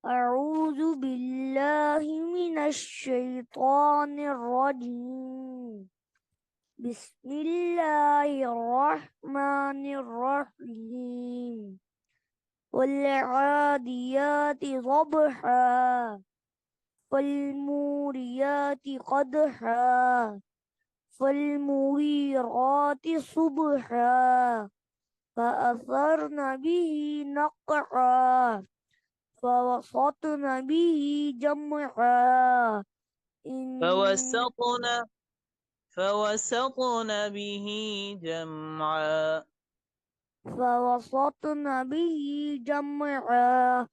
أعوذ بالله من الشيطان الرجيم. بسم الله الرحمن الرحيم. والعاديات ضبحا فالموريات قدحا فالمغيرات صبحا فأثرن به نقعا فوسطن به جمعا إن فوسطن فوسطن به جمعا فوسطن به جمعا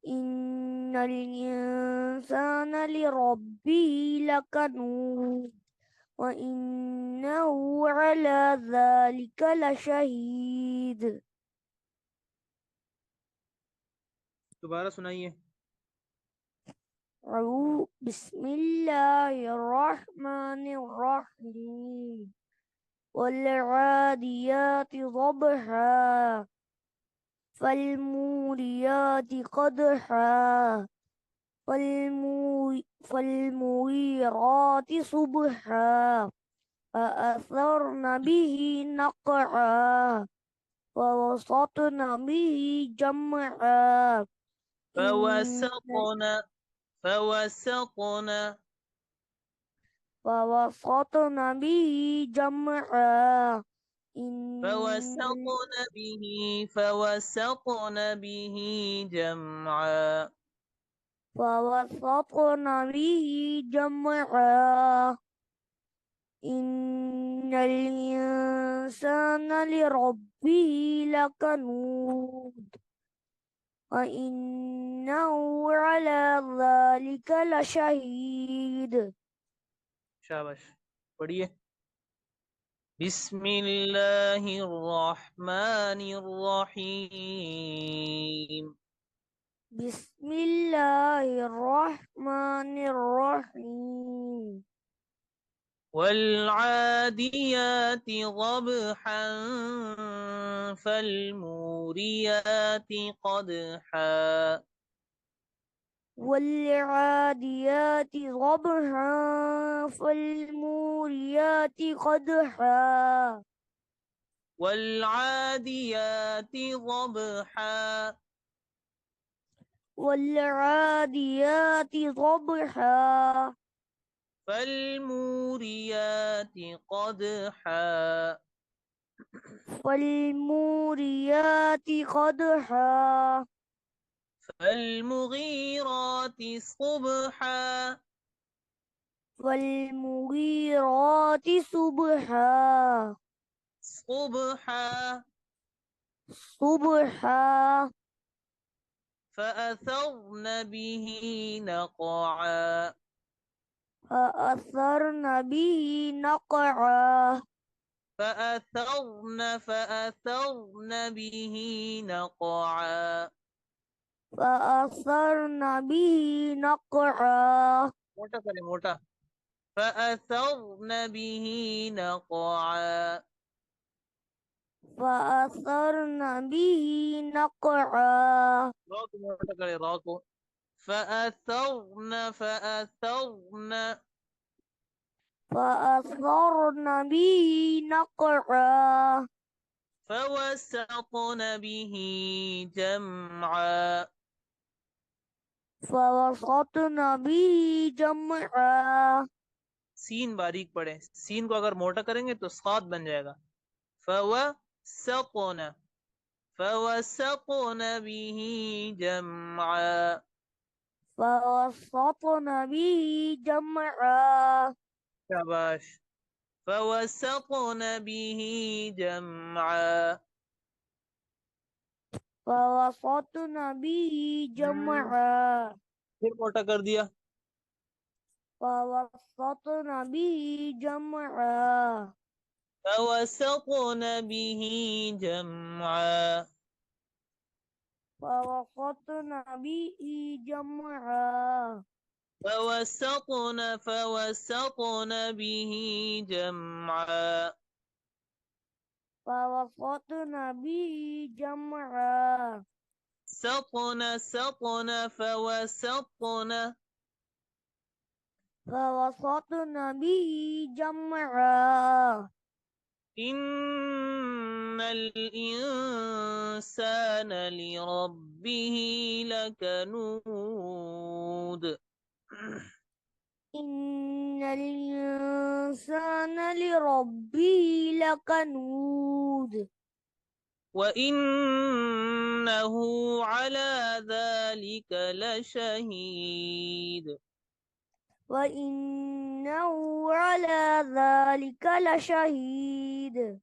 إن الإنسان لربه لكنود وإنه على ذلك لشهيد. दोबारा सुनाइए। بسم الله الرحمن الرحيم. والعاديات ضبحا فالموريات قدحا فالمغيرات صبحا فأثرن به نقعا ووسطن به جمعا إن فوسطن فوسطن فوسطن به جمعا إن فوسطن به جمعا فوسطن به جمعا إن الإنسان لربه لكنود وإنه على ذلك لشهيد. शाबाश। पढ़िए। बिस्मिल्लाहिर्रहमानिर्रहीम। بسم الله الرحمن الرحيم. والعاديات ضبحا فالموريات قدحا والعاديات ضبحا فالموريات قدحا والعاديات ضبحا والعاديات ضبحا فالموريات قدحا فالموريات قدحا فالمغيرات صبحا فالمغيرات صبحا صبحا صبحا فأثرن به نقعا فأثرن به نقعا فأثرن به نقعا فأثرن به نقعا मोटा करे मोटा। فأثرن به نقعا فأثرن به نقعا रा को मोटा करे रा को। فأثرن فأثرن به نقعا فوسطن به جمعا فوسطن به جمعا सीन बारीक पढ़े। सीन को अगर मोटा करेंगे तो साद बन जाएगा। फवसतन फवसतन به जमआ। فوسطن به جمعا शाबाश। फवसतन به जमआ। فوسطن به جمعا फिर मोटा कर दिया। فوسطن به جمعا فوسطن به جمعا فوسطن به جمعا فوسطن به جمعا فوسطن به جمعا فوسطن فوسطن به جمعا إن الإنسان لربه لكنود إن الإنسان لربه لكنود وإنه على ذلك لشهيد وإنه على ذلك لشهيد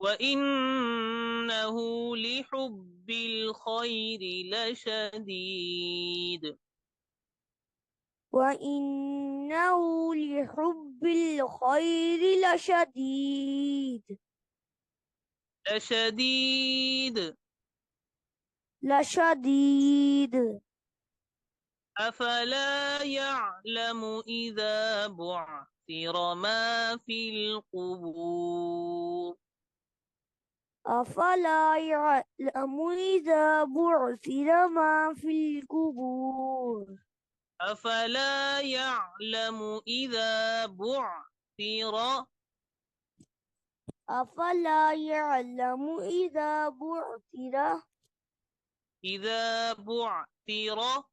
وإنه لحب الخير لشديد وإنه لحب الخير لشديد لشديد لشديد أفلا يعلم إذا بعثر ما في القبور أفلا يعلم إذا بعثر ما في القبور أفلا يعلم إذا بعثر أفلا يعلم إذا بعثر إذا بعثر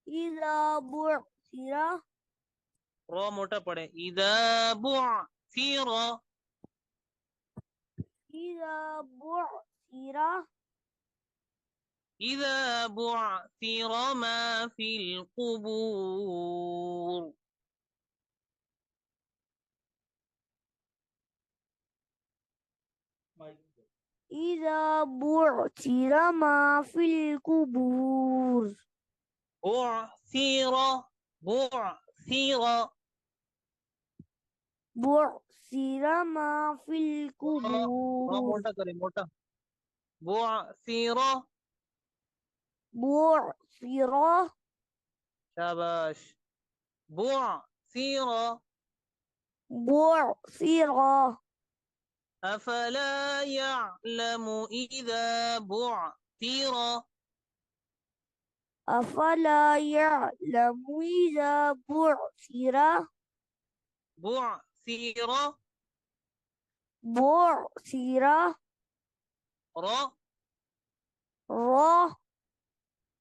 إذا بعثر را موٹا پڑھے إذا بعثر إذا بعثر إذا بعثر ما في القبور إذا بعثر ما في القبور بعثر بعثر بعثر ما في را القبور موٹا کرے موٹا بعثر بعثر شاباش بعثر بعثر أفلا يعلم إذا بعثر أفلا يعلم إذا بعثر بعثر بعثر را را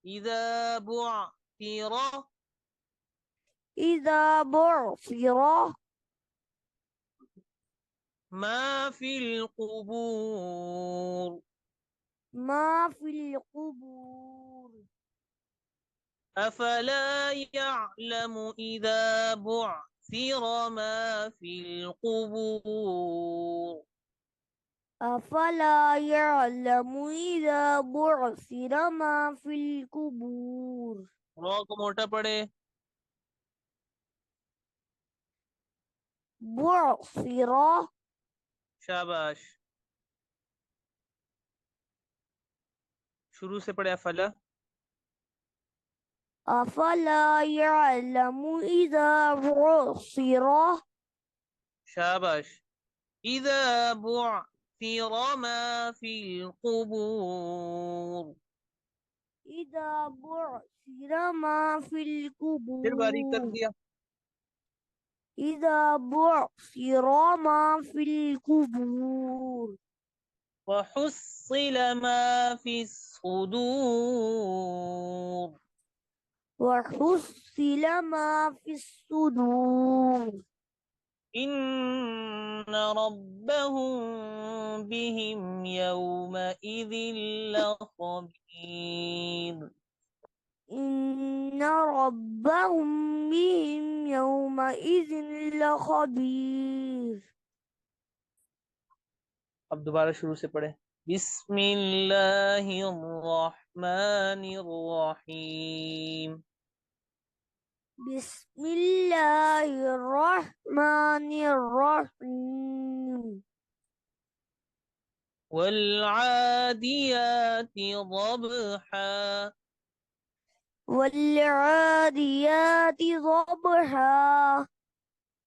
إذا بعثر إذا بعثر ما في القبور ما في القبور أفلا يعلم إذا بعثر ما في القبور أفلا يعلم إذا بعثر ما في القبور را کو موٹا پڑے بعثر شاباش شروع سے پڑھے أفلا أفلا يعلم إذا بعثر شاباش إذا بعثر ما في القبور إذا بعثر ما في پھر باریک کر القبور دیا إذا بعثر ما في القبور وحصل ما في الصدور وحصل ما في الصدور إن ربهم بهم يومئذ لخبير إن ربهم بهم يومئذ لخبير اب دوبارہ شروع سے پڑھیں بسم اللہ الرحمن الرحیم بسم الله الرحمن الرحيم والعاديات ضبحا والعاديات ضبحا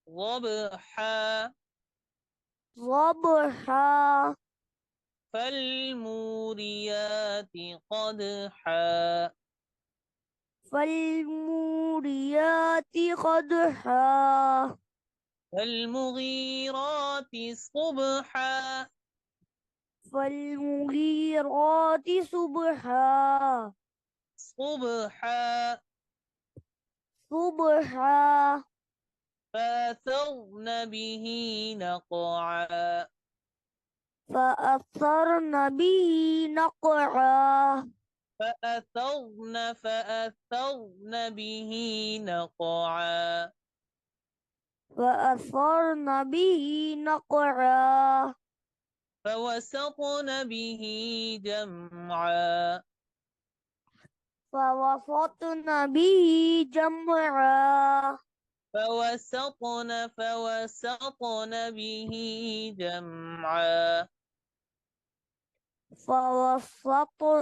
ضبحا ضبحا فالموريات قدحا فالموريات قدحا فالمغيرات صبحا فالمغيرات صبحا صبحا صبحا فأثرن به نقعا فأثرن به نقعا فأثرن به نقعا فأثرن به نقعا فوسطن به جمعا فوسطن به جمعا فوسطن به جمعا فوسطن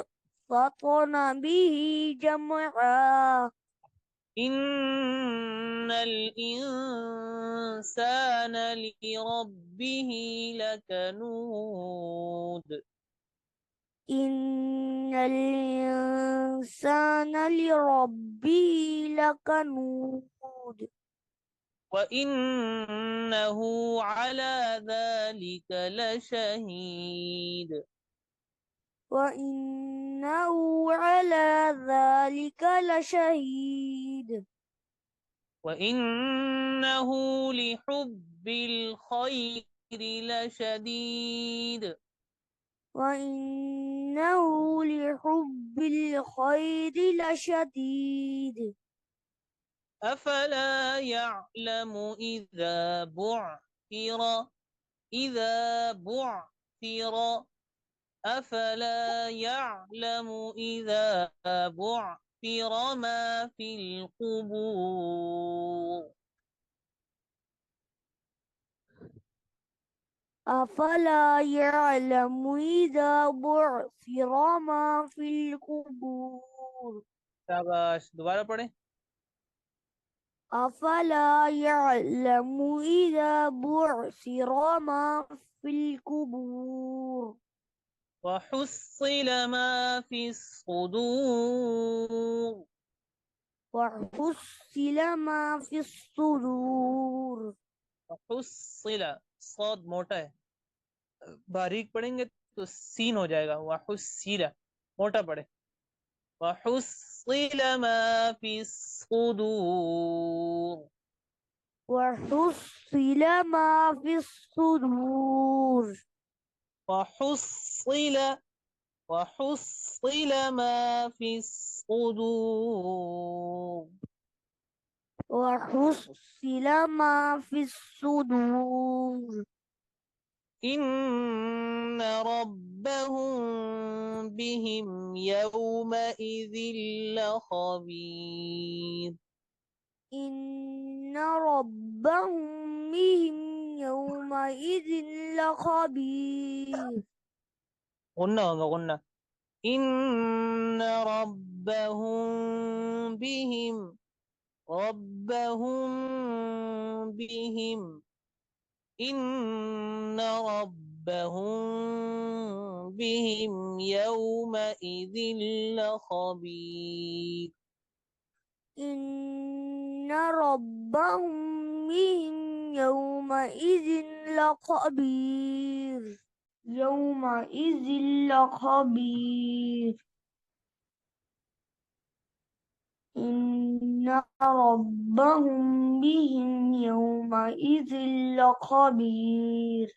به جمعا إن الإنسان لربه لكنود إن الإنسان لربه لكنود وإنه على ذلك لشهيد وإنه على ذلك لشهيد وإنه لحب الخير لشديد وإنه لحب الخير لشديد أفلا يعلم إذا بعثر أفلا يعلم إذا بعثر ما في القبور أفلا يعلم إذا بعثر ما في القبور शाबाश दोबारा पढ़ें أفلا يعلم إذا بعثر ما في القبور وحصل ما في الصدور وحصل ما في الصدور وحصل صاد मोटा है बारीक पढ़ेंगे तो सीन हो जाएगा वहुस्सिला मोटा पढ़े वहुस्सिल मा फी الصدور وحصل ما في الصدور وحصل وحصل ما في الصدور وحصل ما في الصدور إن ربهم بهم يومئذ لخبير إن ربهم بهم يومئذ لخبير غنى إن ربهم بهم إن ربهم بهم يومئذ لخبير إن ربهم بهم يومئذ لخبير يومئذ لخبير إن ربهم بهم يومئذ لخبير